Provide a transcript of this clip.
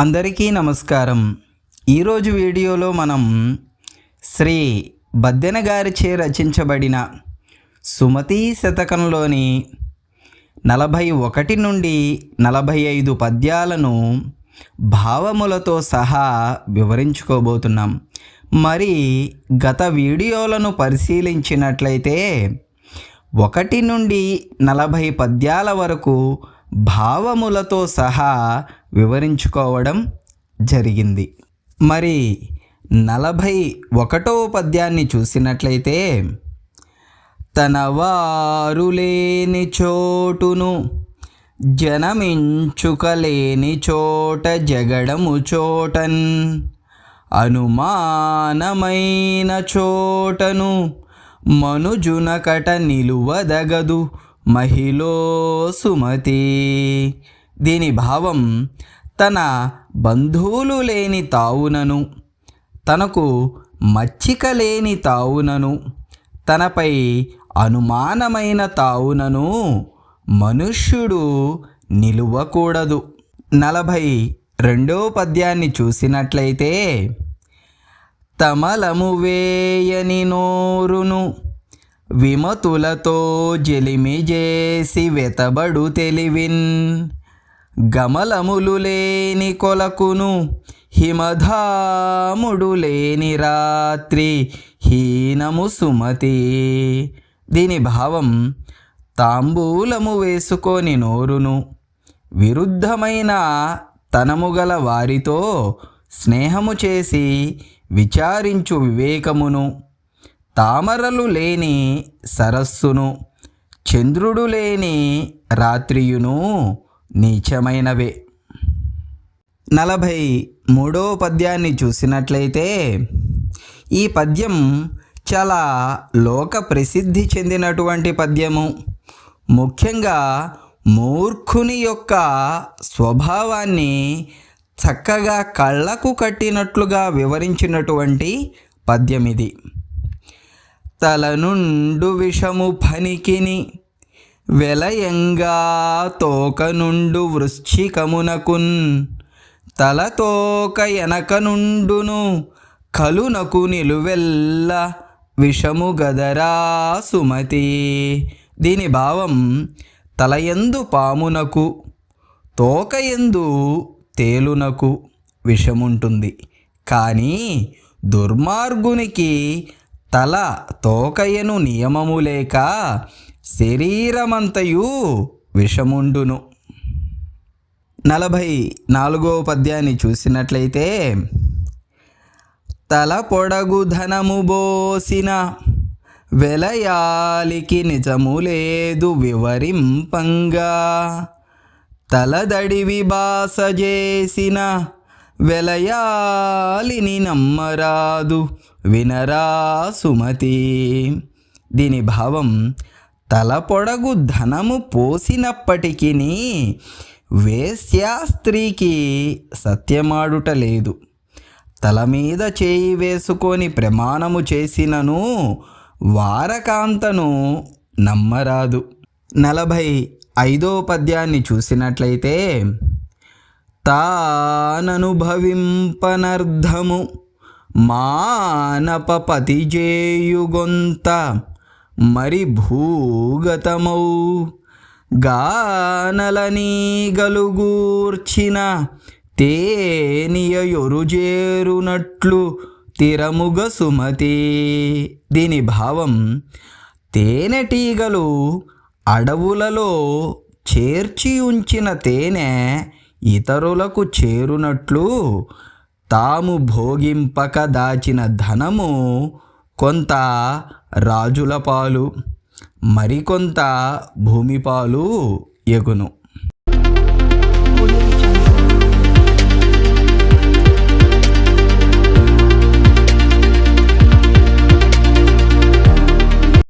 అందరికీ నమస్కారం. ఈరోజు వీడియోలో మనం శ్రీ బద్దెన గారిచే రచించబడిన సుమతీ శతకంలోని 41 నుండి 45 పద్యాలను భావములతో సహా వివరించుకోబోతున్నాం. మరి గత వీడియోలను పరిశీలించినట్లయితే 1 నుండి 40 పద్యాల వరకు భావములతో సహా వివరించుకోవడం జరిగింది. మరి 41వ పద్యాన్ని చూసినట్లయితే, తన వారు లేని చోటును జనమించుకలేని చోట జగడము చోటన్, అనుమానమైన చోటను మనుజునకట నిలువదగదు మహిళో సుమతి. దీని భావం, తన బంధువులు లేని తావునను, తనకు మచ్చిక లేని తావునను, తనపై అనుమానమైన తావునను మనుష్యుడు నిలువకూడదు. 42వ పద్యాన్ని చూసినట్లయితే, తమలము వేయని నోరును విమతులతో జలిమి చేసి వెతబడు తెలివిన్, గమలములు లేని కొలకును హిమధాముడు లేని రాత్రి హీనము సుమతి. దీని భావం, తాంబూలము వేసుకొని నోరును, విరుద్ధమైన తనముగల వారితో స్నేహము చేసి విచారించు వివేకమును, తామరలు లేని సరస్సును, చంద్రుడు లేని రాత్రియును నీచమైనవే. 43వ పద్యాన్ని చూసినట్లయితే, ఈ పద్యం చాలా లోక ప్రసిద్ధి చెందినటువంటి పద్యము. ముఖ్యంగా మూర్ఖుని యొక్క స్వభావాన్ని చక్కగా కళ్ళకు కట్టినట్లుగా వివరించినటువంటి పద్యం ఇది. తలనుండు విషము ఫణికిని వెలయంగా తోకనుండు వృశ్చికమునకున్, తలతోక ఎనకనుండును కలునకు నిలువెల్ల విషము గదరా సుమతి. దీని భావం, తలయందు పామునకు, తోకయందు తేలునకు విషముంటుంది, కానీ దుర్మార్గునికి తల తోకయను నియమము లేక శరీరమంతయు విషముండును. 44వ పద్యాన్ని చూసినట్లయితే, తల పొడగు ధనము బోసిన వెలయాలికి నిజము లేదు వివరింపంగా, తలదడివి బాస చేసిన వెలయాలిని నమ్మరాదు వినరా సుమతి. దీని భావం, తల పొడగు ధనము పోసినప్పటికీ వేశ్యా స్త్రీకి సత్యమాడుట లేదు, తల మీద చేయి వేసుకొని ప్రమాణము చేసినను వారకాంతను నమ్మరాదు. 45వ పద్యాన్ని చూసినట్లయితే, తాననుభవింపనర్ధము మానపపతి జేయుగొంత మరి భూగతమౌ, గానలని గలుగూర్చిన తేనియొరు చేరునట్లు తిరముగ సుమతి. దీని భావం, తేనెటీగలు అడవులలో చేర్చి ఉంచిన తేనె ఇతరులకు చేరునట్లు తాము భోగింపక దాచిన ధనము కొంత రాజుల పాలు, మరికొంత భూమి పాలు ఎగును.